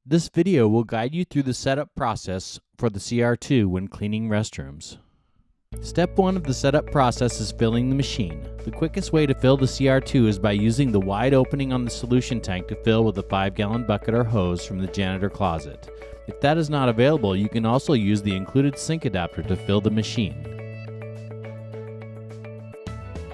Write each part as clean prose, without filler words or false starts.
This video will guide you through the setup process for the CR2 when cleaning restrooms. Step 1 of the setup process is filling the machine. The quickest way to fill the CR2 is by using the wide opening on the solution tank to fill with a 5-gallon bucket or hose from the janitor closet. If that is not available, you can also use the included sink adapter to fill the machine.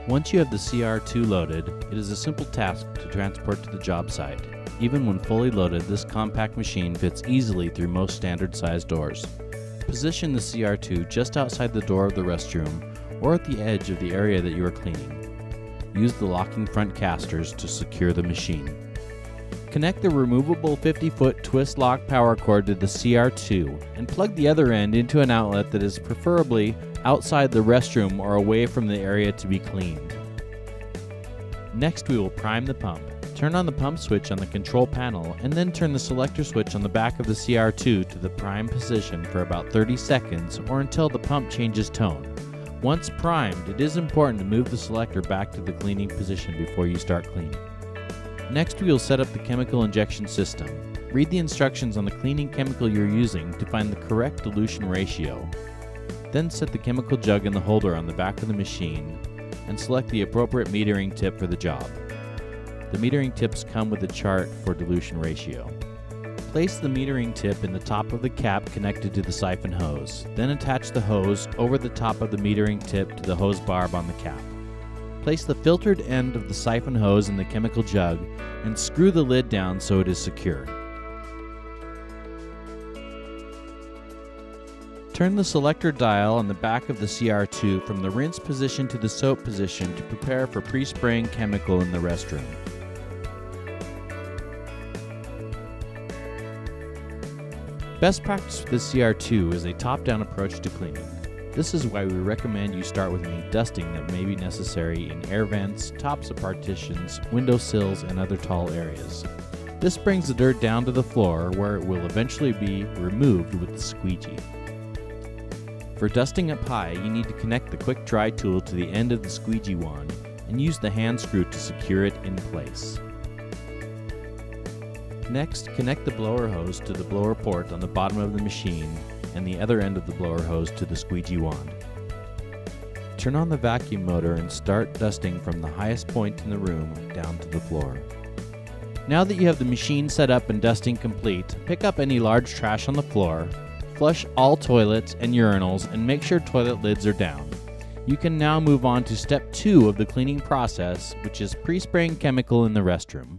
Once you have the CR2 loaded, it is a simple task to transport to the job site. Even when fully loaded, this compact machine fits easily through most standard-sized doors. Position the CR2 just outside the door of the restroom or at the edge of the area that you are cleaning. Use the locking front casters to secure the machine. Connect the removable 50-foot twist lock power cord to the CR2 and plug the other end into an outlet that is preferably outside the restroom or away from the area to be cleaned. Next, we will prime the pump. Turn on the pump switch on the control panel and then turn the selector switch on the back of the CR2 to the prime position for about 30 seconds or until the pump changes tone. Once primed, it is important to move the selector back to the cleaning position before you start cleaning. Next, we will set up the chemical injection system. Read the instructions on the cleaning chemical you're using to find the correct dilution ratio. Then set the chemical jug in the holder on the back of the machine and select the appropriate metering tip for the job. The metering tips come with a chart for dilution ratio. Place the metering tip in the top of the cap connected to the siphon hose. Then attach the hose over the top of the metering tip to the hose barb on the cap. Place the filtered end of the siphon hose in the chemical jug and screw the lid down so it is secure. Turn the selector dial on the back of the CR2 from the rinse position to the soap position to prepare for pre-spraying chemical in the restroom. Best practice with the CR2 is a top-down approach to cleaning. This is why we recommend you start with any dusting that may be necessary in air vents, tops of partitions, window sills, and other tall areas. This brings the dirt down to the floor where it will eventually be removed with the squeegee. For dusting up high, you need to connect the quick dry tool to the end of the squeegee wand and use the hand screw to secure it in place. Next, connect the blower hose to the blower port on the bottom of the machine and the other end of the blower hose to the squeegee wand. Turn on the vacuum motor and start dusting from the highest point in the room down to the floor. Now that you have the machine set up and dusting complete, pick up any large trash on the floor, flush all toilets and urinals, and make sure toilet lids are down. You can now move on to step 2 of the cleaning process, which is pre-spraying chemical in the restroom.